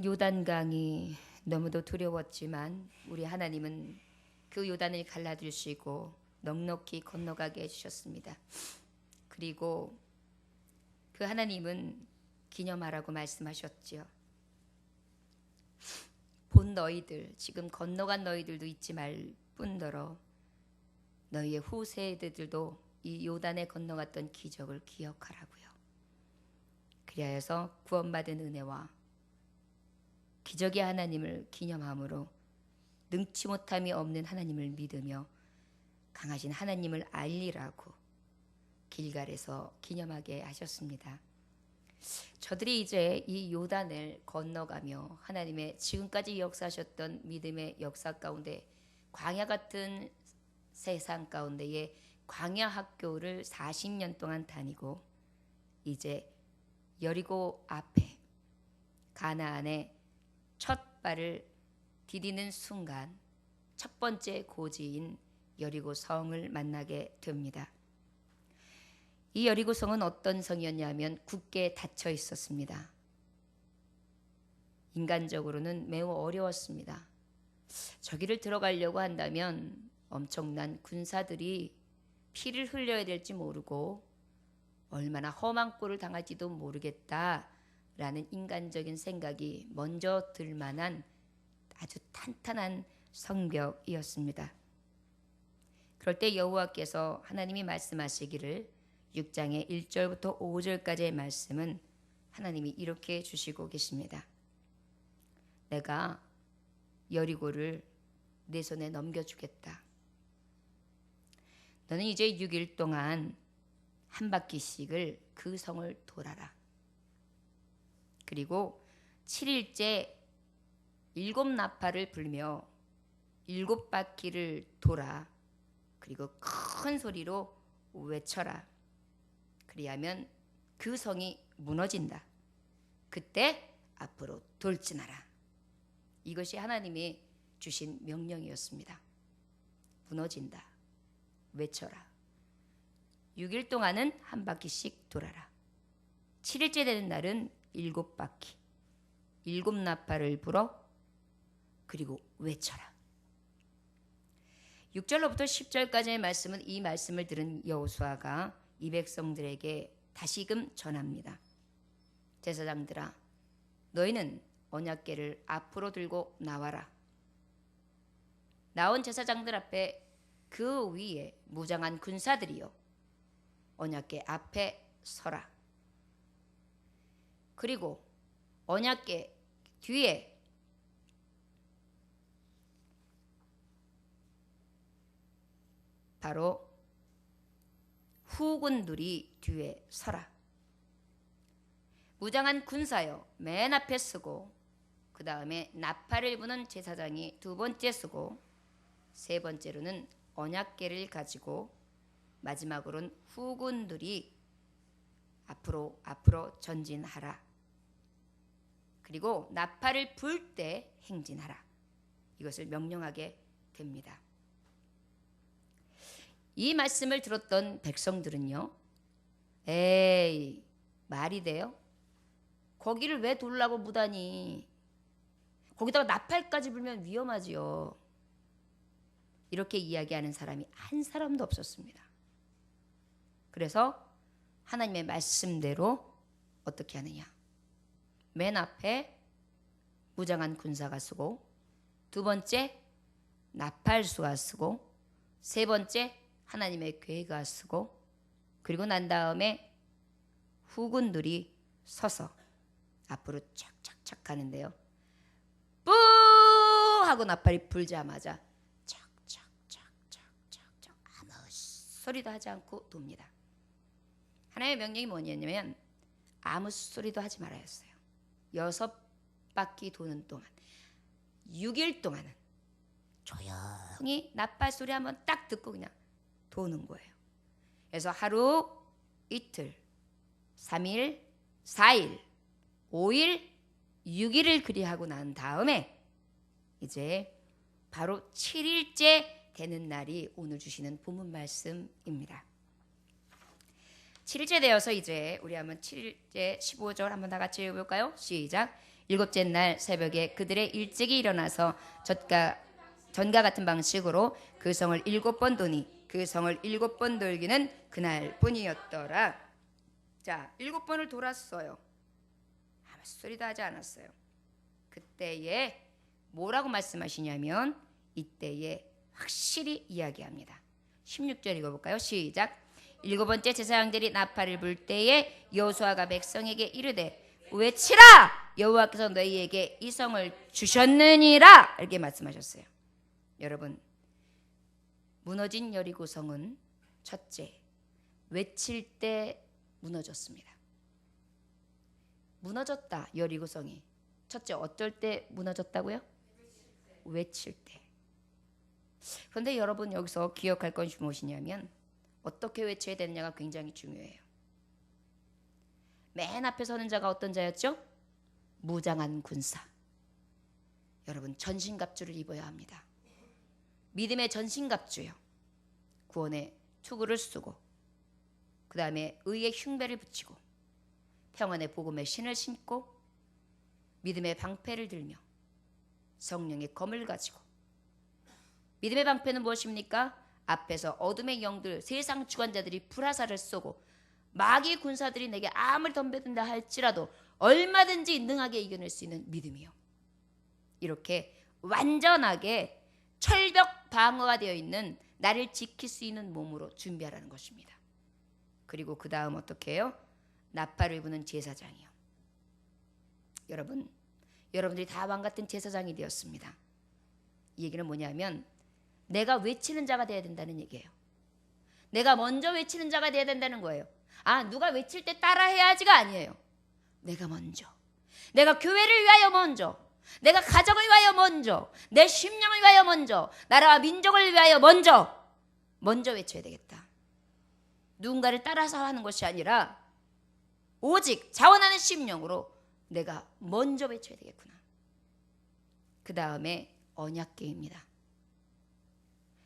요단강이 너무도 두려웠지만 우리 하나님은 그 요단을 갈라주시고 넉넉히 건너가게 해주셨습니다. 그리고 그 하나님은 기념하라고 말씀하셨지요. 본 너희들, 지금 건너간 너희들도 잊지 말 뿐더러 너희의 후세대들도 이 요단에 건너갔던 기적을 기억하라고요. 그리하여서 구원받은 은혜와 기적의 하나님을 기념함으로 능치 못함이 없는 하나님을 믿으며 강하신 하나님을 알리라고 길갈에서 기념하게 하셨습니다. 저들이 이제 이 요단을 건너가며 하나님의 지금까지 역사하셨던 믿음의 역사 가운데 광야 같은 세상 가운데에 광야 학교를 40년 동안 다니고 이제 여리고 앞에 가나안의 첫 발을 디디는 순간 첫 번째 고지인 여리고 성을 만나게 됩니다. 이 여리고 성은 어떤 성이었냐면 굳게 닫혀 있었습니다. 인간적으로는 매우 어려웠습니다. 저기를 들어가려고 한다면 엄청난 군사들이 피를 흘려야 될지 모르고 얼마나 험한 꼴을 당할지도 모르겠다라는 인간적인 생각이 먼저 들 만한 아주 탄탄한 성벽이었습니다. 그럴 때 여호와께서 하나님이 말씀하시기를 6장의 1절부터 5절까지의 말씀은 하나님이 이렇게 주시고 계십니다. 내가 여리고를 내 손에 넘겨주겠다. 너는 이제 6일 동안 한 바퀴씩을 그 성을 돌아라. 그리고 7일째 7나팔을 불며 7바퀴를 돌아. 그리고 큰 소리로 외쳐라. 그리하면 그 성이 무너진다. 그때 앞으로 돌진하라. 이것이 하나님이 주신 명령이었습니다. 무너진다. 외쳐라. 6일 동안은 한 바퀴씩 돌아라. 7일째 되는 날은 7바퀴. 7나팔을 불어. 그리고 외쳐라. 6절로부터 10절까지의 말씀은 이 말씀을 들은 여호수아가 이 백성들에게 다시금 전합니다. 제사장들아, 너희는 언약궤를 앞으로 들고 나와라. 나온 제사장들 앞에 그 위에 무장한 군사들이요, 언약궤 앞에 서라. 그리고 언약궤 뒤에 바로 후군들이 뒤에 서라. 무장한 군사요, 맨 앞에 서고, 그 다음에 나팔을 부는 제사장이 두 번째 서고, 세 번째로는 언약궤를 가지고, 마지막으로는 후군들이 앞으로 전진하라. 그리고 나팔을 불 때 행진하라. 이것을 명령하게 됩니다. 이 말씀을 들었던 백성들은요, 에이, 말이 돼요? 거기를 왜 돌라고 무다니? 거기다가 나팔까지 불면 위험하지요. 이렇게 이야기하는 사람이 한 사람도 없었습니다. 그래서 하나님의 말씀대로 어떻게 하느냐? 맨 앞에 무장한 군사가 서고, 두 번째 나팔수가 서고, 세 번째 하나님의 궤가 서고, 그리고 난 다음에 후군들이 서서 앞으로 착착착 가는데요. 뿌 하고 나팔이 불자마자 착착착착착착 아무 소리도 하지 않고 돕니다. 하나님의 명령이 뭐냐면 아무 소리도 하지 말아야 했어요. 6바퀴 도는 동안 6일 동안은 조용히 나팔 소리 한번 딱 듣고 그냥 도는 거예요. 그래서 하루, 이틀, 3일, 4일, 5일, 6일을 그리하고 난 다음에 이제 바로 7일째 되는 날이 오늘 주시는 본문 말씀입니다. 7일째 되어서 이제 우리 한번 7일째 15절 한번 다 같이 읽어볼까요? 시작. 일곱째 날 새벽에 그들의 일찍이 일어나서 전과 같은 방식으로 그 성을 7번 도니 그 성을 7번 돌기는 그날뿐이었더라. 자, 7번을 돌았어요. 아무 소리도 하지 않았어요. 그때에 뭐라고 말씀하시냐면 이때에 확실히 이야기합니다. 16절 읽어볼까요? 시작. 7번째 제사장들이 나팔을 불 때에 여호수아가 백성에게 이르되 외치라! 여호와께서 너희에게 이 성을 주셨느니라! 이렇게 말씀하셨어요. 여러분, 무너진 여리고성은 첫째, 외칠 때 무너졌습니다. 무너졌다, 여리고성이. 첫째, 어떨 때 무너졌다고요? 외칠 때. 그런데 여러분, 여기서 기억할 것이 무엇이냐면 어떻게 외쳐야 되느냐가 굉장히 중요해요. 맨 앞에 서는 자가 어떤 자였죠? 무장한 군사. 여러분, 전신갑주를 입어야 합니다. 믿음의 전신갑주요. 구원의 투구를 쓰고 그 다음에 의의 흉배를 붙이고 평안의 복음의 신을 신고 믿음의 방패를 들며 성령의 검을 가지고. 믿음의 방패는 무엇입니까? 앞에서 어둠의 영들, 세상 주관자들이 불화살을 쏘고 마귀 군사들이 내게 아무리 덤벼든다 할지라도 얼마든지 능하게 이겨낼 수 있는 믿음이요. 이렇게 완전하게 철벽 방어가 되어 있는 나를 지킬 수 있는 몸으로 준비하라는 것입니다. 그리고 그 다음 어떻게 해요? 나팔을 부는 제사장이요. 여러분, 여러분들이 다 왕같은 제사장이 되었습니다. 이 얘기는 뭐냐면 내가 외치는 자가 되어야 된다는 얘기예요. 내가 먼저 외치는 자가 되어야 된다는 거예요. 아, 누가 외칠 때 따라해야지가 아니에요. 내가 먼저. 내가 교회를 위하여 먼저. 내가 가정을 위하여 먼저. 내 심령을 위하여 먼저. 나라와 민족을 위하여 먼저 외쳐야 되겠다. 누군가를 따라서 하는 것이 아니라 오직 자원하는 심령으로 내가 먼저 외쳐야 되겠구나. 그 다음에 언약궤입니다.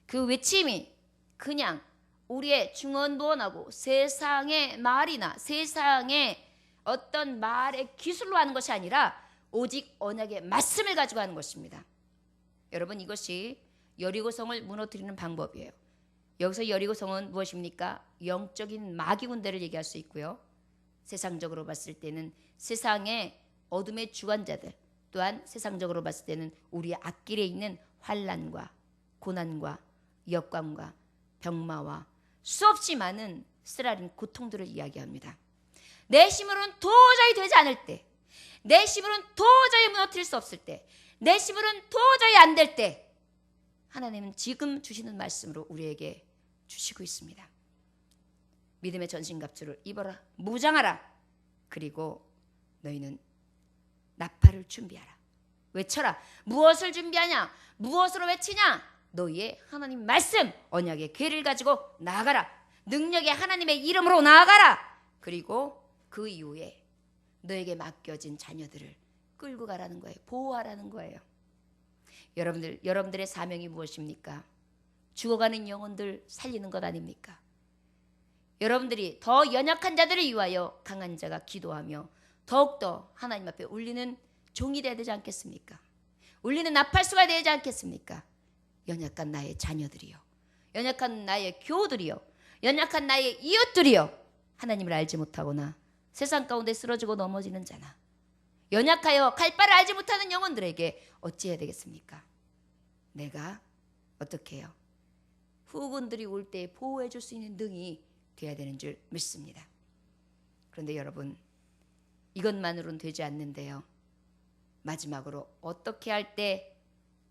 그 외침이 그냥 우리의 중언부언하고 세상의 말이나 세상의 어떤 말의 기술로 하는 것이 아니라 오직 언약의 말씀을 가지고 하는 것입니다. 여러분, 이것이 여리고성을 무너뜨리는 방법이에요. 여기서 여리고성은 무엇입니까? 영적인 마귀 군대를 얘기할 수 있고요. 세상적으로 봤을 때는 세상의 어둠의 주관자들, 또한 세상적으로 봤을 때는 우리의 앞길에 있는 환난과 고난과 역광과 병마와 수없이 많은 쓰라린 고통들을 이야기합니다. 내 힘으로는 도저히 되지 않을 때, 내 힘으로는 도저히 무너뜨릴 수 없을 때, 내 힘으로는 도저히 안 될 때 하나님은 지금 주시는 말씀으로 우리에게 주시고 있습니다. 믿음의 전신갑주를 입어라, 무장하라. 그리고 너희는 나팔을 준비하라. 외쳐라. 무엇을 준비하냐? 무엇으로 외치냐? 너희의 하나님 말씀, 언약의 궤를 가지고 나아가라. 능력의 하나님의 이름으로 나아가라. 그리고 그 이후에 너에게 맡겨진 자녀들을 끌고 가라는 거예요. 보호하라는 거예요. 여러분들의 사명이 무엇입니까? 죽어가는 영혼들 살리는 것 아닙니까? 여러분들이 더 연약한 자들을 위하여 강한 자가 기도하며 더욱더 하나님 앞에 울리는 종이 되어야 되지 않겠습니까? 울리는 나팔수가 되지 않겠습니까? 연약한 나의 자녀들이요, 연약한 나의 교우들이요, 연약한 나의 이웃들이요, 하나님을 알지 못하거나 세상 가운데 쓰러지고 넘어지는 자나 연약하여 갈 바를 알지 못하는 영혼들에게 어찌해야 되겠습니까? 내가 어떻게 해요? 후군들이 올 때 보호해 줄 수 있는 능이 되어야 되는 줄 믿습니다. 그런데 여러분, 이것만으로는 되지 않는데요. 마지막으로 어떻게 할 때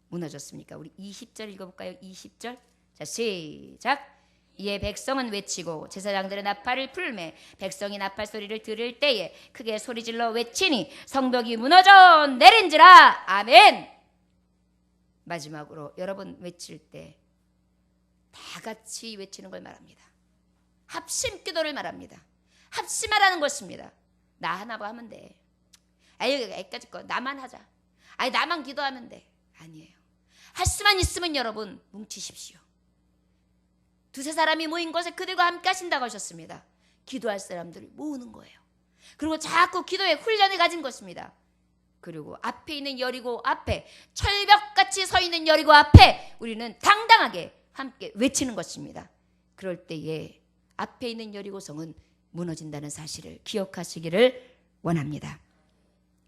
무너졌습니까? 우리 20절 읽어볼까요? 20절. 자, 시작. 이에 백성은 외치고 제사장들은 나팔을 불매 백성이 나팔 소리를 들을 때에 크게 소리질러 외치니 성벽이 무너져 내린지라. 아멘. 마지막으로 여러분 외칠 때 다 같이 외치는 걸 말합니다. 합심 기도를 말합니다. 합심하라는 것입니다. 나 하나 하면 돼. 아유, 애까지 거 나만 하자. 아니, 나만 기도하면 돼. 아니에요. 할 수만 있으면 여러분 뭉치십시오. 두세 사람이 모인 곳에 그들과 함께 하신다고 하셨습니다. 기도할 사람들을 모으는 거예요. 그리고 자꾸 기도의 훈련을 가진 것입니다. 그리고 앞에 있는 여리고 앞에, 철벽같이 서 있는 여리고 앞에 우리는 당당하게 함께 외치는 것입니다. 그럴 때에 앞에 있는 여리고성은 무너진다는 사실을 기억하시기를 원합니다.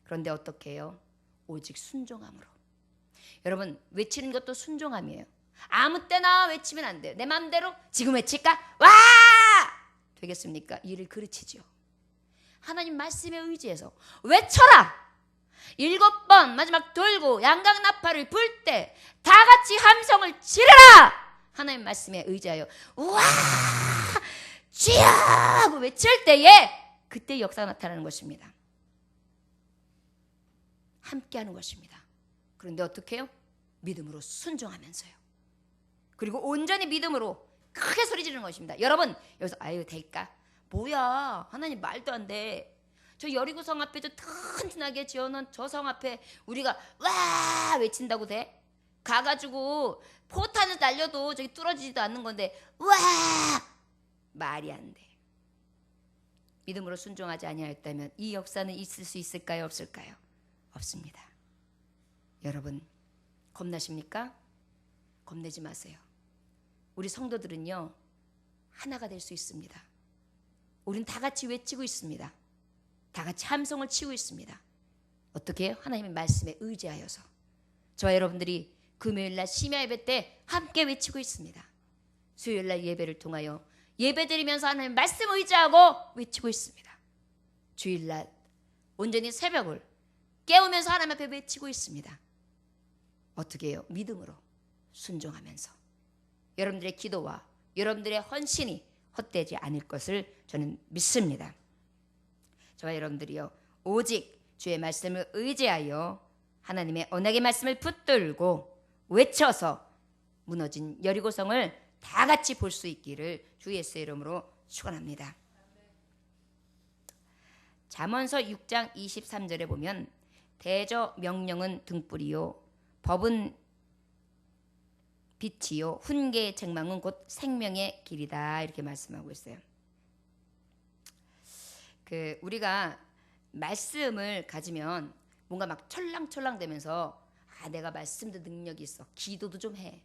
그런데 어떻게 해요? 오직 순종함으로. 여러분, 외치는 것도 순종함이에요. 아무 때나 외치면 안 돼요. 내 마음대로 지금 외칠까? 와! 되겠습니까? 이를 그르치죠. 하나님 말씀에 의지해서 외쳐라! 7번 마지막 돌고 양강나팔을 불 때 다 같이 함성을 지르라! 하나님 말씀에 의지하여 우와! 주여! 하고 외칠 때에 그때 역사가 나타나는 것입니다. 함께하는 것입니다. 그런데 어떻게 해요? 믿음으로 순종하면서요. 그리고 온전히 믿음으로 크게 소리 지르는 것입니다. 여러분 여기서 아유 될까? 뭐야 하나님 말도 안 돼. 저 여리고성 앞에 저 튼튼하게 지어놓은 저 성 앞에 우리가 와 외친다고 돼? 가가지고 포탄을 날려도 저기 뚫어지지도 않는 건데 와 말이 안 돼. 믿음으로 순종하지 아니하였다면 이 역사는 있을 수 있을까요? 없을까요? 없습니다. 여러분 겁나십니까? 겁내지 마세요. 우리 성도들은요 하나가 될 수 있습니다. 우린 다 같이 외치고 있습니다. 다 같이 함성을 치고 있습니다. 어떻게 해요? 하나님의 말씀에 의지하여서 저와 여러분들이 금요일날 심야 예배 때 함께 외치고 있습니다. 수요일날 예배를 통하여 예배드리면서 하나님의 말씀 의지하고 외치고 있습니다. 주일날 온전히 새벽을 깨우면서 하나님 앞에 외치고 있습니다. 어떻게 해요? 믿음으로 순종하면서 여러분들의 기도와 여러분들의 헌신이 헛되지 않을 것을 저는 믿습니다. 저와 여러분들이요 오직 주의 말씀을 의지하여 하나님의 언약의 말씀을 붙들고 외쳐서 무너진 여리고성을 다 같이 볼 수 있기를 주 예수의 이름으로 축원합니다. 잠언서 6장 23절에 보면 대저 명령은 등불이요 법은 빛이요 훈계의 책망은 곧 생명의 길이다 이렇게 말씀하고 있어요. 우리가 말씀을 가지면 뭔가 막 철랑철랑 되면서 내가 말씀도 능력이 있어. 기도도 좀 해.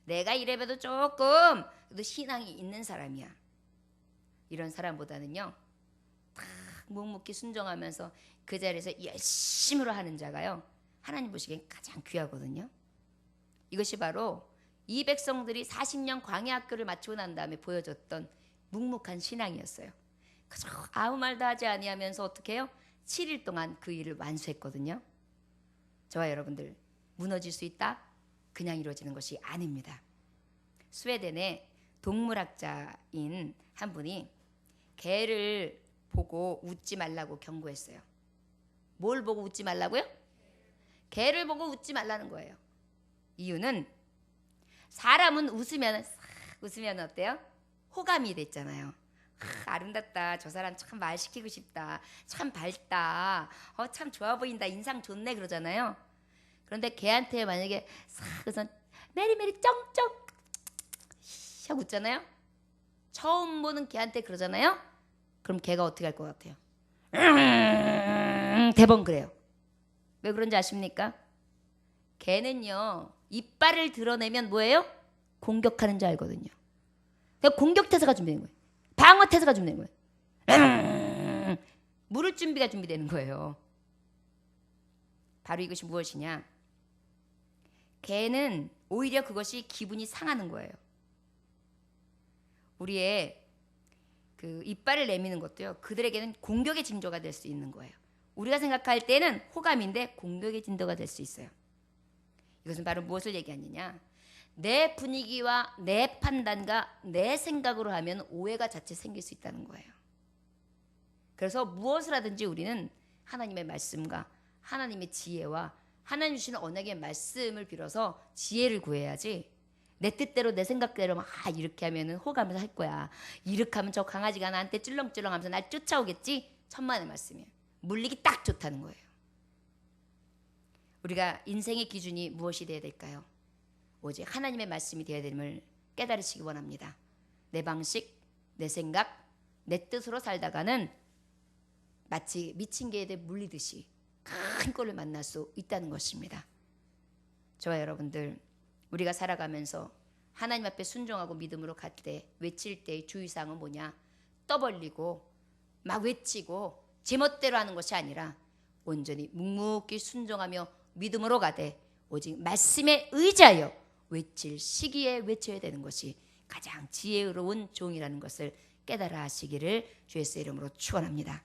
내가 이래봬도 조금 그래도 신앙이 있는 사람이야. 이런 사람보다는요. 딱 묵묵히 순종하면서 그 자리에서 열심으로 하는 자가요. 하나님 보시기엔 가장 귀하거든요. 이것이 바로 이 백성들이 40년 광야 학교를 마치고 난 다음에 보여줬던 묵묵한 신앙이었어요. 그저 아무 말도 하지 아니하면서 어떻게 해요? 7일 동안 그 일을 완수했거든요. 저와 여러분들 무너질 수 있다? 그냥 이루어지는 것이 아닙니다. 스웨덴의 동물학자인 한 분이 개를 보고 웃지 말라고 경고했어요. 뭘 보고 웃지 말라고요? 개를 보고 웃지 말라는 거예요. 이유는 사람은 웃으면 어때요? 호감이 됐잖아요. 아름답다. 저 사람 참 말 시키고 싶다. 참 밝다. 참 좋아 보인다. 인상 좋네 그러잖아요. 그런데 걔한테 만약에 그래서 메리메리 쩡쩡 하고 웃잖아요. 처음 보는 걔한테 그러잖아요. 그럼 걔가 어떻게 할 것 같아요? 대번 그래요. 왜 그런지 아십니까? 걔는요 이빨을 드러내면 뭐예요? 공격하는 줄 알거든요. 그러니까 공격태세가 준비되는 거예요. 방어태세가 준비되는 거예요. 물을 준비가 준비되는 거예요. 바로 이것이 무엇이냐? 개는 오히려 그것이 기분이 상하는 거예요. 우리의 그 이빨을 내미는 것도요. 그들에게는 공격의 징조가 될 수 있는 거예요. 우리가 생각할 때는 호감인데 공격의 징조가 될 수 있어요. 이것은 바로 무엇을 얘기하느냐? 내 분위기와 내 판단과 내 생각으로 하면 오해가 자칫 생길 수 있다는 거예요. 그래서 무엇을 하든지 우리는 하나님의 말씀과 하나님의 지혜와 하나님 주시는 언약의 말씀을 빌어서 지혜를 구해야지 내 뜻대로 내 생각대로 막 이렇게 하면 호감해서 할 거야. 이렇게 하면 저 강아지가 나한테 찔렁찔렁 하면서 날 쫓아오겠지. 천만의 말씀이에요. 물리기 딱 좋다는 거예요. 우리가 인생의 기준이 무엇이 되어야 될까요? 오직 하나님의 말씀이 되어야 됨을 깨달으시기 원합니다. 내 방식, 내 생각, 내 뜻으로 살다가는 마치 미친 개에 물리듯이 큰 꼴을 만날 수 있다는 것입니다. 저와 여러분들, 우리가 살아가면서 하나님 앞에 순종하고 믿음으로 갈 때 외칠 때의 주의사항은 뭐냐? 떠벌리고 막 외치고 제멋대로 하는 것이 아니라 온전히 묵묵히 순종하며 믿음으로 가되 오직 말씀에 의지하여 외칠 시기에 외쳐야 되는 것이 가장 지혜로운 종이라는 것을 깨달아 하시기를 주 예수의 이름으로 축원합니다.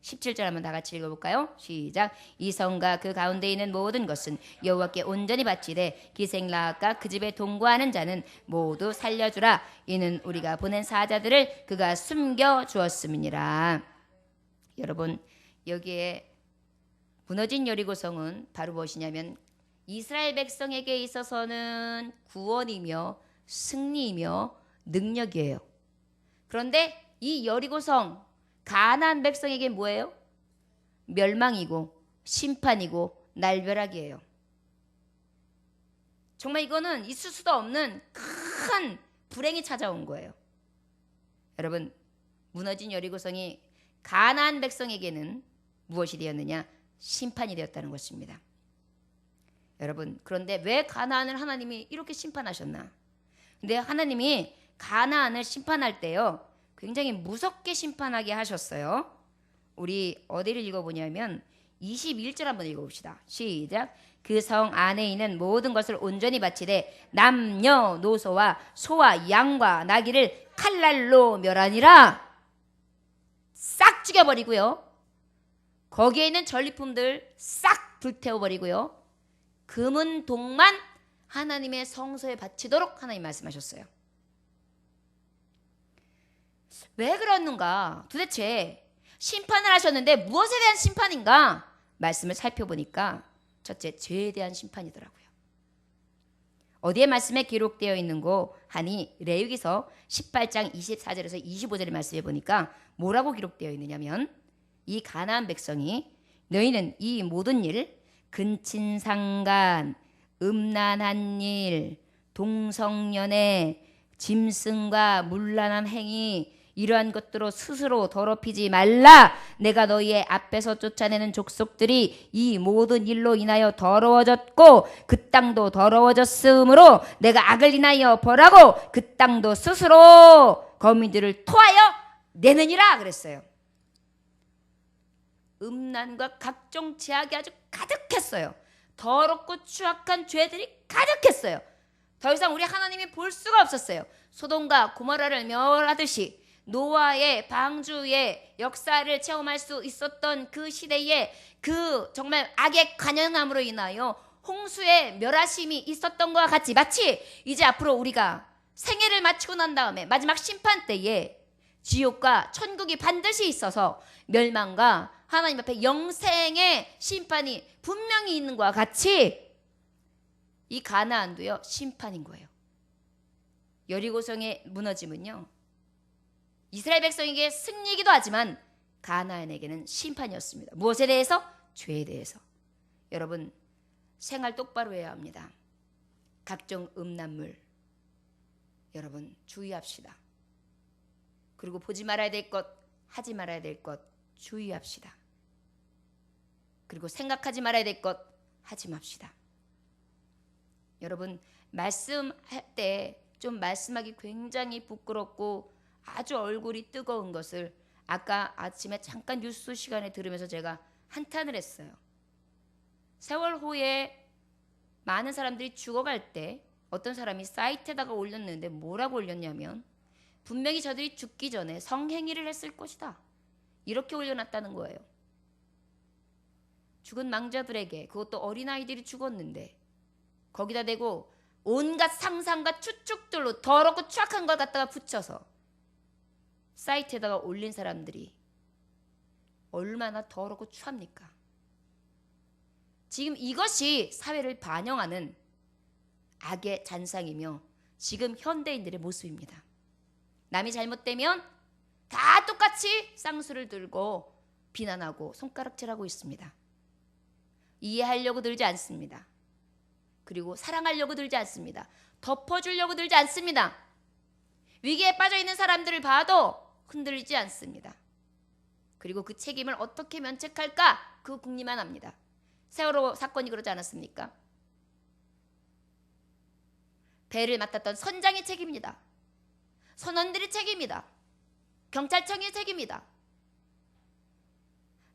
17절 한번 다 같이 읽어볼까요? 시작. 이 성과 그 가운데 있는 모든 것은 여호와께 온전히 바치되 기생라합과 그 집에 동거하는 자는 모두 살려주라. 이는 우리가 보낸 사자들을 그가 숨겨 주었음이니라. 여러분, 여기에 무너진 여리고성은 바로 무엇이냐면 이스라엘 백성에게 있어서는 구원이며 승리이며 능력이에요. 그런데 이 여리고성 가나안 백성에게 뭐예요? 멸망이고 심판이고 날벼락이에요. 정말 이거는 있을 수도 없는 큰 불행이 찾아온 거예요. 여러분, 무너진 여리고성이 가나안 백성에게는 무엇이 되었느냐? 심판이 되었다는 것입니다. 여러분, 그런데 왜 가나안을 하나님이 이렇게 심판하셨나? 근데 하나님이 가나안을 심판할 때요, 굉장히 무섭게 심판하게 하셨어요. 우리 어디를 읽어보냐면 21절 한번 읽어봅시다. 시작. 그 성 안에 있는 모든 것을 온전히 바치되 남녀노소와 소와 양과 나귀를 칼날로 멸하니라. 싹 죽여버리고요. 거기에 있는 전리품들 싹 불태워버리고요. 금은 동만 하나님의 성소에 바치도록 하나님 말씀하셨어요. 왜 그러는가? 도대체 심판을 하셨는데 무엇에 대한 심판인가? 말씀을 살펴보니까 첫째, 죄에 대한 심판이더라고요. 어디에 말씀에 기록되어 있는고 하니 레위기서 18장 24절에서 25절의 말씀에 보니까 뭐라고 기록되어 있느냐면 이 가나안 백성이 너희는 이 모든 일, 근친상간, 음란한 일, 동성연애, 짐승과 문란한 행위, 이러한 것들로 스스로 더럽히지 말라. 내가 너희의 앞에서 쫓아내는 족속들이 이 모든 일로 인하여 더러워졌고 그 땅도 더러워졌으므로 내가 악을 인하여 벌하고 그 땅도 스스로 거민들을 토하여 내느니라 그랬어요. 음란과 각종 죄악이 아주 가득했어요. 더럽고 추악한 죄들이 가득했어요. 더 이상 우리 하나님이 볼 수가 없었어요. 소돔과 고모라를 멸하듯이 노아의 방주의 역사를 체험할 수 있었던 그 시대에 그 정말 악의 관영함으로 인하여 홍수의 멸하심이 있었던 것과 같이 마치 이제 앞으로 우리가 생애를 마치고 난 다음에 마지막 심판 때에 지옥과 천국이 반드시 있어서 멸망과 하나님 앞에 영생의 심판이 분명히 있는 것과 같이 이 가나안도요 심판인 거예요. 여리고성의 무너짐은요 이스라엘 백성에게 승리이기도 하지만 가나안에게는 심판이었습니다. 무엇에 대해서? 죄에 대해서. 여러분, 생활 똑바로 해야 합니다. 각종 음란물 여러분 주의합시다. 그리고 보지 말아야 될 것, 하지 말아야 될 것 주의합시다. 그리고 생각하지 말아야 될 것 하지 맙시다. 여러분, 말씀할 때 좀 말씀하기 굉장히 부끄럽고 아주 얼굴이 뜨거운 것을 아까 아침에 잠깐 뉴스 시간에 들으면서 제가 한탄을 했어요. 세월 후에 많은 사람들이 죽어갈 때 어떤 사람이 사이트에다가 올렸는데 뭐라고 올렸냐면 분명히 저들이 죽기 전에 성행위를 했을 것이다. 이렇게 올려놨다는 거예요. 죽은 망자들에게, 그것도 어린아이들이 죽었는데 거기다 대고 온갖 상상과 추측들로 더럽고 추악한 걸 갖다가 붙여서 사이트에다가 올린 사람들이 얼마나 더럽고 추합니까? 지금 이것이 사회를 반영하는 악의 잔상이며 지금 현대인들의 모습입니다. 남이 잘못되면 다 똑같이 쌍수를 들고 비난하고 손가락질하고 있습니다. 이해하려고 들지 않습니다. 그리고 사랑하려고 들지 않습니다. 덮어주려고 들지 않습니다. 위기에 빠져있는 사람들을 봐도 흔들리지 않습니다. 그리고 그 책임을 어떻게 면책할까? 그 국리만 합니다. 세월호 사건이 그러지 않았습니까? 배를 맡았던 선장의 책임입니다. 선원들의 책임이다. 경찰청의 책임이다.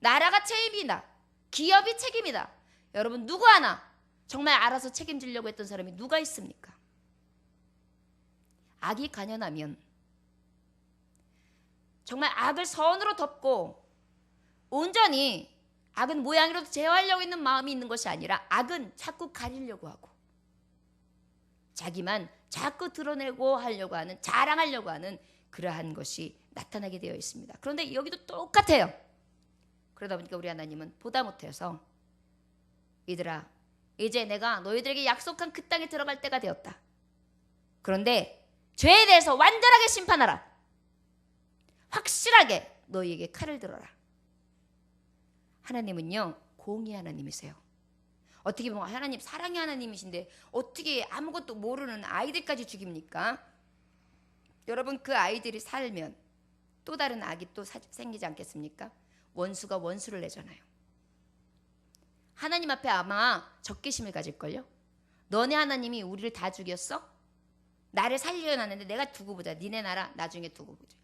나라가 책임이다. 기업이 책임이다. 여러분 누구 하나 정말 알아서 책임지려고 했던 사람이 누가 있습니까? 악이 간연하면 정말 악을 선으로 덮고 온전히 악은 모양이라도 제어하려고 있는 마음이 있는 것이 아니라 악은 자꾸 가리려고 하고 자기만 자꾸 드러내고 하려고 하는, 자랑하려고 하는 그러한 것이 나타나게 되어 있습니다. 그런데 여기도 똑같아요. 그러다 보니까 우리 하나님은 보다 못해서 이들아 이제 내가 너희들에게 약속한 그 땅에 들어갈 때가 되었다. 그런데 죄에 대해서 완전하게 심판하라. 확실하게 너희에게 칼을 들어라. 하나님은요 공의 하나님이세요. 어떻게 보면 하나님 사랑의 하나님이신데 어떻게 아무것도 모르는 아이들까지 죽입니까? 여러분 그 아이들이 살면 또 다른 악이 또 생기지 않겠습니까? 원수가 원수를 내잖아요. 하나님 앞에 아마 적개심을 가질걸요. 너네 하나님이 우리를 다 죽였어? 나를 살려놨는데 내가 두고 보자. 니네 나라 나중에 두고 보자.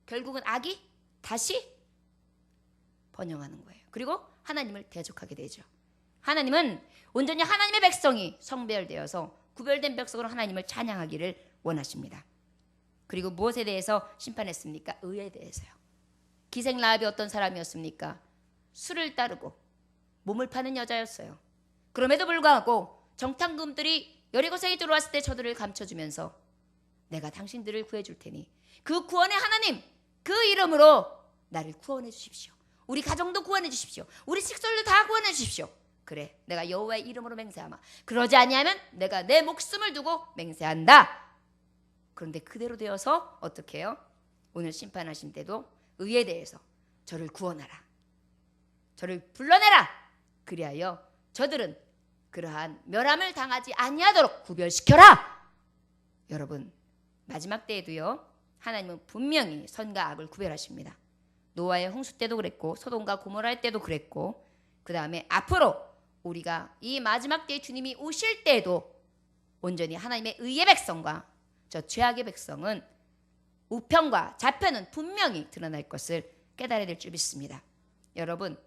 결국은 악이 다시 번영하는 거예요. 그리고 하나님을 대적하게 되죠. 하나님은 온전히 하나님의 백성이 성별되어서 구별된 백성으로 하나님을 찬양하기를 원하십니다. 그리고 무엇에 대해서 심판했습니까? 의에 대해서요. 기생 라합이 어떤 사람이었습니까? 술을 따르고 몸을 파는 여자였어요. 그럼에도 불구하고 정탐꾼들이 여리고성에 들어왔을 때 저들을 감춰주면서 내가 당신들을 구해줄 테니 그 구원의 하나님 그 이름으로 나를 구원해 주십시오. 우리 가정도 구원해 주십시오. 우리 식솔도 다 구원해 주십시오. 그래 내가 여호와의 이름으로 맹세하마. 그러지 아니하면 내가 내 목숨을 두고 맹세한다. 그런데 그대로 되어서 어떻게 해요? 오늘 심판하신 때도 의에 대해서 저를 구원하라. 저를 불러내라. 그리하여 저들은 그러한 멸함을 당하지 아니하도록 구별시켜라. 여러분 마지막 때에도요 하나님은 분명히 선과 악을 구별하십니다. 노아의 홍수 때도 그랬고 소돔과 고모라 때도 그랬고 그 다음에 앞으로 우리가 이 마지막 때에 주님이 오실 때에도 온전히 하나님의 의의 백성과 저 죄악의 백성은 우편과 좌편은 분명히 드러날 것을 깨달아야 될 줄 믿습니다. 여러분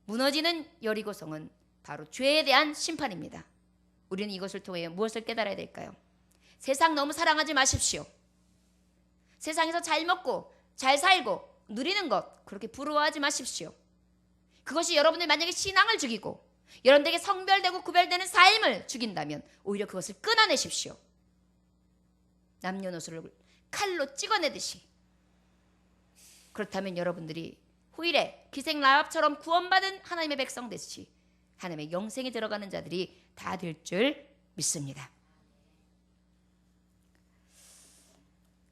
무너지는 여리고성은 바로 죄에 대한 심판입니다. 우리는 이것을 통해 무엇을 깨달아야 될까요? 세상 너무 사랑하지 마십시오. 세상에서 잘 먹고 잘 살고 누리는 것 그렇게 부러워하지 마십시오. 그것이 여러분들 만약에 신앙을 죽이고 여러분들에게 성별되고 구별되는 삶을 죽인다면 오히려 그것을 끊어내십시오. 남녀노소를 칼로 찍어내듯이. 그렇다면 여러분들이 후일에 기생 라합처럼 구원받은 하나님의 백성 되듯이 하나님의 영생에 들어가는 자들이 다 될 줄 믿습니다.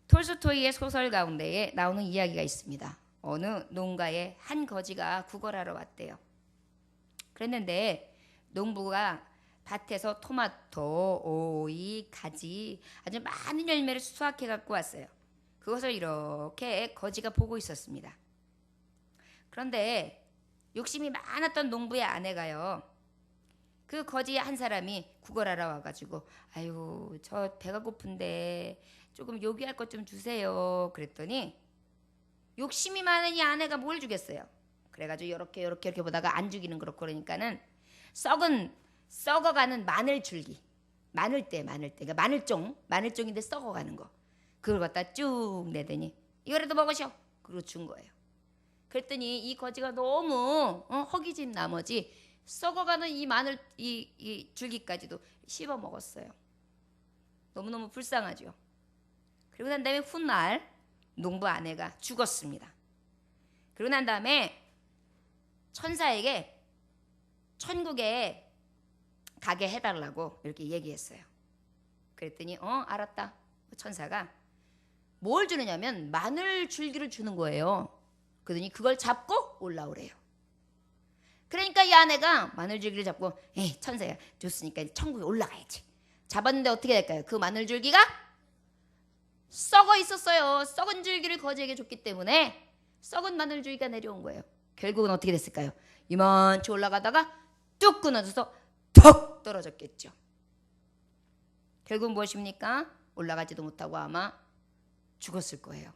톨스토이의 소설 가운데에 나오는 이야기가 있습니다. 어느 농가에 한 거지가 구걸하러 왔대요. 그랬는데 농부가 밭에서 토마토, 오이, 가지 아주 많은 열매를 수확해 갖고 왔어요. 그것을 이렇게 거지가 보고 있었습니다. 그런데 욕심이 많았던 농부의 아내가요. 그 거지 한 사람이 구걸하러 와가지고 아유 저 배가 고픈데 조금 요기할 것 좀 주세요. 그랬더니 욕심이 많은 이 아내가 뭘 주겠어요. 그래가지고 이렇게 보다가 안 주기는 그렇고 그러니까는 썩어가는 마늘줄기, 마늘대, 그러니까 마늘종인데 썩어가는 거 그걸 갖다 쭉 내더니 이거라도 먹으셔. 그리고 준 거예요. 그랬더니 이 거지가 너무 허기진 나머지 썩어가는 이 마늘 이 줄기까지도 씹어 먹었어요. 너무너무 불쌍하죠. 그리고 난 다음에 훗날 농부 아내가 죽었습니다. 그리고 난 다음에 천사에게 천국에 가게 해달라고 이렇게 얘기했어요. 그랬더니 알았다. 천사가 뭘 주느냐면 마늘 줄기를 주는 거예요. 그러더니 그걸 잡고 올라오래요. 그러니까 이 아내가 마늘 줄기를 잡고 에이 천사야 줬으니까 천국에 올라가야지. 잡았는데 어떻게 될까요? 그 마늘 줄기가 썩어 있었어요. 썩은 줄기를 거지에게 줬기 때문에 썩은 마늘주의가 내려온 거예요. 결국은 어떻게 됐을까요? 이만치 올라가다가 뚝 끊어져서 턱 떨어졌겠죠. 결국은 무엇입니까? 올라가지도 못하고 아마 죽었을 거예요.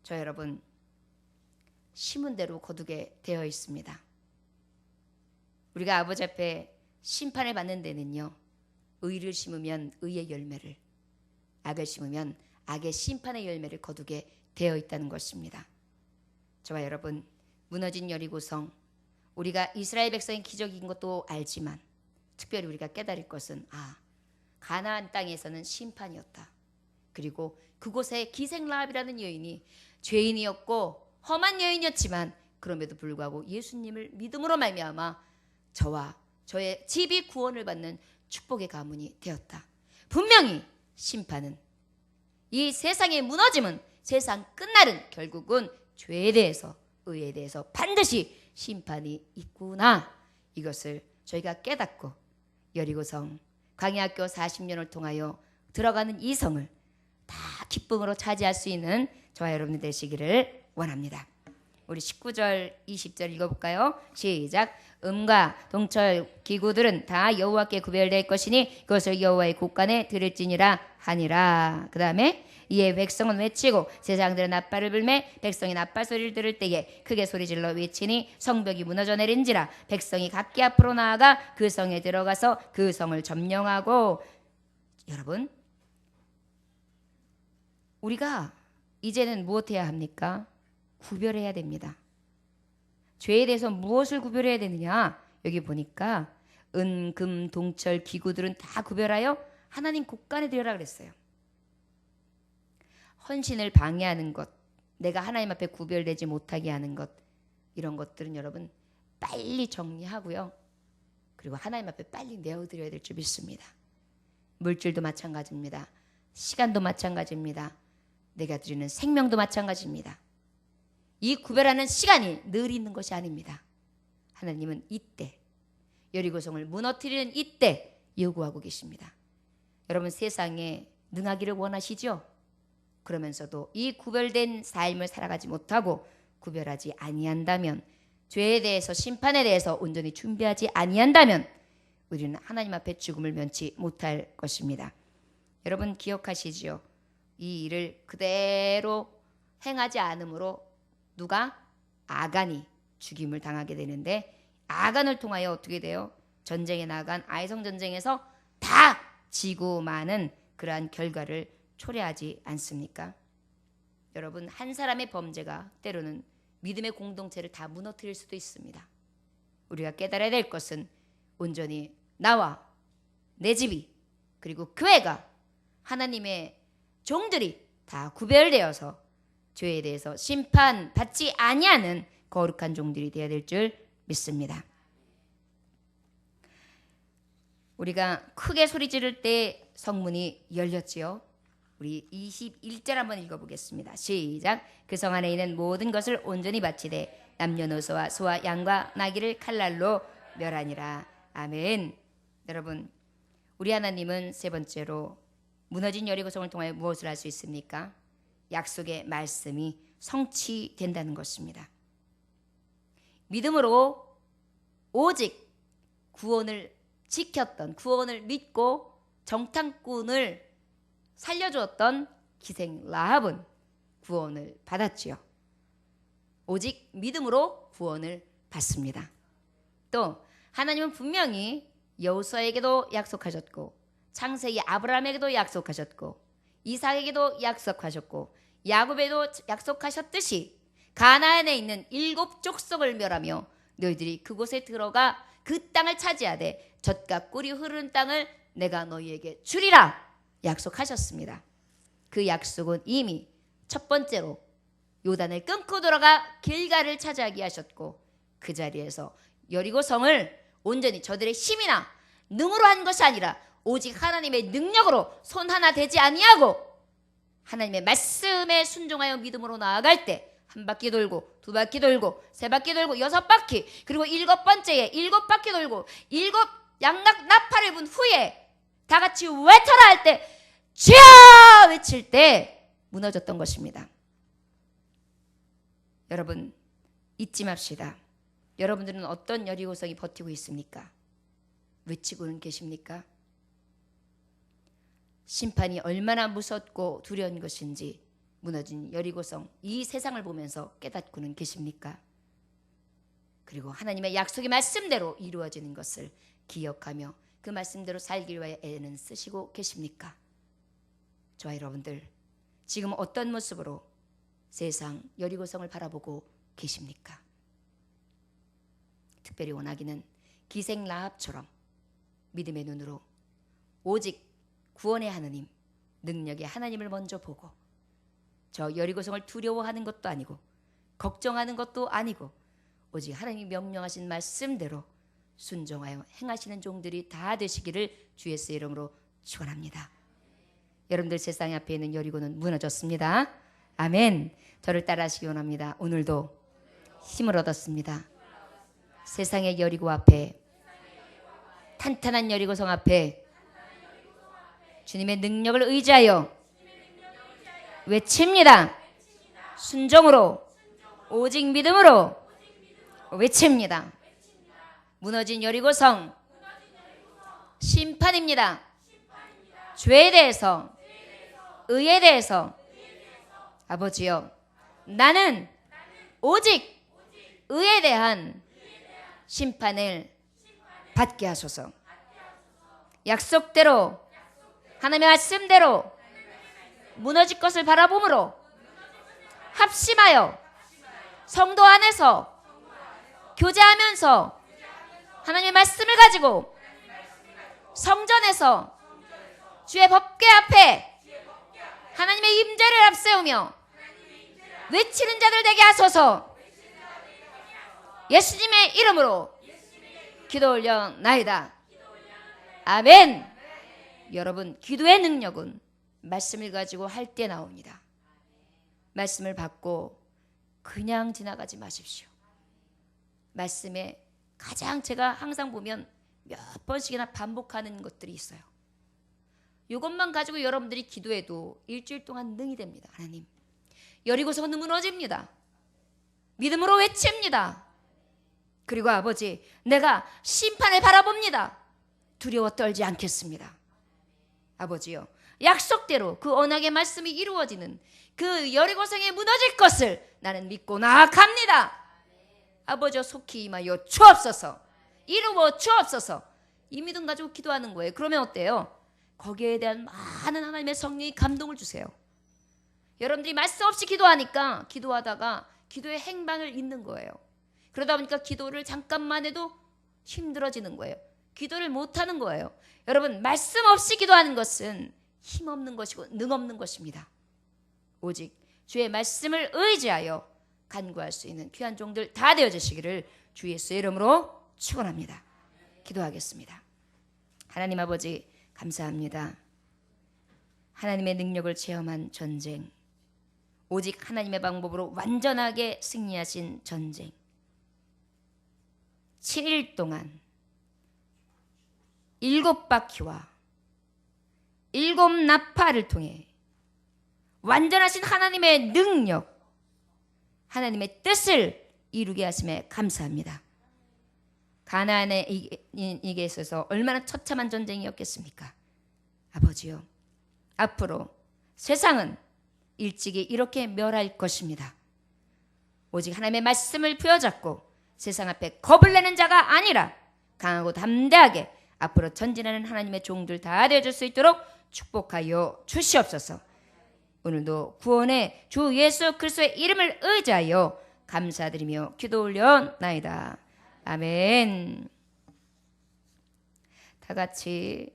저 여러분, 심은 대로 거두게 되어 있습니다. 우리가 아버지 앞에 심판을 받는 데는요, 의를 심으면 의의 열매를, 악을 심으면 악의 심판의 열매를 거두게 되어 있다는 것입니다. 저와 여러분, 무너진 여리고성, 우리가 이스라엘 백성의 기적인 것도 알지만 특별히 우리가 깨달을 것은 가나안 땅에서는 심판이었다. 그리고 그곳에 기생라합이라는 여인이 죄인이었고 험한 여인이었지만 그럼에도 불구하고 예수님을 믿음으로 말미암아 저와 저의 집이 구원을 받는 축복의 가문이 되었다. 분명히 심판은, 이 세상의 무너짐은, 세상 끝날은 결국은 죄에 대해서, 의에 대해서 반드시 심판이 있구나. 이것을 저희가 깨닫고 여리고성 광야학교 40년을 통하여 들어가는 이 성을 다 기쁨으로 차지할 수 있는 저와 여러분이 되시기를 원합니다. 우리 19절 20절 읽어볼까요? 시작. 음과 동철 기구들은 다 여호와께 구별될 것이니 그것을 여호와의 곳간에 드릴지니라 하니라. 그 다음에 이에 백성은 외치고 제사장들은 나팔을 불매 백성이 나팔 소리를 들을 때에 크게 소리질러 외치니 성벽이 무너져 내린지라. 백성이 각기 앞으로 나아가 그 성에 들어가서 그 성을 점령하고. 여러분, 우리가 이제는 무엇해야 합니까? 구별해야 됩니다. 죄에 대해서 무엇을 구별해야 되느냐? 여기 보니까 은, 금, 동철, 기구들은 다 구별하여 하나님 곳간에 들여라 그랬어요. 헌신을 방해하는 것, 내가 하나님 앞에 구별되지 못하게 하는 것, 이런 것들은 여러분 빨리 정리하고요. 그리고 하나님 앞에 빨리 내어드려야 될 줄 믿습니다. 물질도 마찬가지입니다. 시간도 마찬가지입니다. 내가 드리는 생명도 마찬가지입니다. 이 구별하는 시간이 늘 있는 것이 아닙니다. 하나님은 이때, 여리고성을 무너뜨리는 이때 요구하고 계십니다. 여러분, 세상에 능하기를 원하시죠? 그러면서도 이 구별된 삶을 살아가지 못하고 구별하지 아니한다면, 죄에 대해서, 심판에 대해서 온전히 준비하지 아니한다면 우리는 하나님 앞에 죽음을 면치 못할 것입니다. 여러분 기억하시지요? 이 일을 그대로 행하지 않으므로 누가? 아간이 죽임을 당하게 되는데, 아간을 통하여 어떻게 돼요? 전쟁에 나간 아이성 전쟁에서 다 지고 마는 그러한 결과를 초래하지 않습니까? 여러분, 한 사람의 범죄가 때로는 믿음의 공동체를 다 무너뜨릴 수도 있습니다. 우리가 깨달아야 될 것은 온전히 나와 내 집이 그리고 교회가, 하나님의 종들이 다 구별되어서 죄에 대해서 심판받지 아니하는 거룩한 종들이 되어야 될 줄 믿습니다. 우리가 크게 소리 지를 때 성문이 열렸지요. 우리 21절 한번 읽어보겠습니다. 시작. 그 성 안에 있는 모든 것을 온전히 바치되 남녀노소와 소와 양과 나귀를 칼날로 멸하니라. 아멘. 여러분, 우리 하나님은 세 번째로 무너진 여리고성을 통하여 무엇을 할 수 있습니까? 약속의 말씀이 성취된다는 것입니다. 믿음으로 오직 구원을 지켰던, 구원을 믿고 정탐꾼을 살려주었던 기생 라합은 구원을 받았지요. 오직 믿음으로 구원을 받습니다. 또 하나님은 분명히 여호수아에게도 약속하셨고, 창세기 아브라함에게도 약속하셨고, 이삭에게도 약속하셨고, 야곱에도 약속하셨듯이 가나안에 있는 7 족속을 멸하며 너희들이 그곳에 들어가 그 땅을 차지하되 젖과 꿀이 흐르는 땅을 내가 너희에게 주리라 약속하셨습니다. 그 약속은 이미 첫 번째로 요단을 끊고 돌아가 길가를 차지하게 하셨고, 그 자리에서 여리고성을 온전히 저들의 힘이나 능으로 한 것이 아니라 오직 하나님의 능력으로 손 하나 대지 아니하고 하나님의 말씀에 순종하여 믿음으로 나아갈 때 한 바퀴 돌고, 두 바퀴 돌고, 세 바퀴 돌고, 6바퀴, 그리고 7번째에 7바퀴 돌고 7 양락 나팔을 분 후에 다 같이 외쳐라 할 때, 주여 외칠 때 무너졌던 것입니다. 여러분 잊지 맙시다. 여러분들은 어떤 여리고성이 버티고 있습니까? 외치고는 계십니까? 심판이 얼마나 무섭고 두려운 것인지 무너진 여리고성, 이 세상을 보면서 깨닫고는 계십니까? 그리고 하나님의 약속의 말씀대로 이루어지는 것을 기억하며 그 말씀대로 살기 위해 애는 쓰시고 계십니까? 저와 여러분들 지금 어떤 모습으로 세상 여리고성을 바라보고 계십니까? 특별히 원하기는 기생 라합처럼 믿음의 눈으로 오직 구원의 하나님, 능력의 하나님을 먼저 보고 저 여리고성을 두려워하는 것도 아니고 걱정하는 것도 아니고 오직 하나님이 명령하신 말씀대로 순종하여 행하시는 종들이 다 되시기를 주 예수의 이름으로 축원합니다. 여러분들 세상 앞에 있는 여리고는 무너졌습니다. 아멘. 저를 따라하시기 원합니다. 오늘도 힘을 얻었습니다. 세상의 여리고 앞에, 탄탄한 여리고성 앞에 주님의 능력을 의지하여 외칩니다. 순종으로, 오직 믿음으로 외칩니다. 무너진 여리고성 심판입니다. 죄에 대해서, 의에 대해서 아버지여, 나는 오직 의에 대한 심판을 받게 하소서. 약속대로, 하나님의 말씀대로 무너질 것을 바라봄으로 합심하여 성도 안에서 교제하면서 하나님의 말씀을 가지고 성전에서 주의 법궤 앞에 하나님의 임재를 앞세우며 외치는 자들 되게 하소서. 예수님의 이름으로 기도 올려나이다. 아멘. 여러분, 기도의 능력은 말씀을 가지고 할 때 나옵니다. 말씀을 받고 그냥 지나가지 마십시오. 말씀에 가장 제가 항상 보면 몇 번씩이나 반복하는 것들이 있어요. 이것만 가지고 여러분들이 기도해도 일주일 동안 능히 됩니다. 하나님, 여리고성은 무너집니다. 믿음으로 외칩니다. 그리고 아버지, 내가 심판을 바라봅니다. 두려워 떨지 않겠습니다. 아버지요, 약속대로 그 언약의 말씀이 이루어지는 그 여리고성이 무너질 것을 나는 믿고 나아갑니다. 아버지여, 속히 임하여 주옵소서. 이루어 주옵소서. 이 믿음 가지고 기도하는 거예요. 그러면 어때요? 거기에 대한 많은 하나님의 성령이 감동을 주세요. 여러분들이 말씀 없이 기도하니까 기도하다가 기도의 행방을 잃는 거예요. 그러다 보니까 기도를 잠깐만 해도 힘들어지는 거예요. 기도를 못하는 거예요. 여러분, 말씀 없이 기도하는 것은 힘없는 것이고 능없는 것입니다. 오직 주의 말씀을 의지하여 간구할 수 있는 귀한 종들 다 되어주시기를 주 예수의 이름으로 축원합니다. 기도하겠습니다. 하나님 아버지, 감사합니다. 하나님의 능력을 체험한 전쟁, 오직 하나님의 방법으로 완전하게 승리하신 전쟁, 7일 동안 7바퀴와 7나팔을 통해 완전하신 하나님의 능력, 하나님의 뜻을 이루게 하심에 감사합니다. 가나안에 이게 있어서 얼마나 처참한 전쟁이었겠습니까? 아버지요, 앞으로 세상은 일찍이 이렇게 멸할 것입니다. 오직 하나님의 말씀을 부여잡고 세상 앞에 겁을 내는 자가 아니라 강하고 담대하게 앞으로 전진하는 하나님의 종들 다 되어줄 수 있도록 축복하여 주시옵소서. 오늘도 구원의 주 예수 그리스도의 이름을 의지하여 감사드리며 기도 올려나이다. 아멘. 다 같이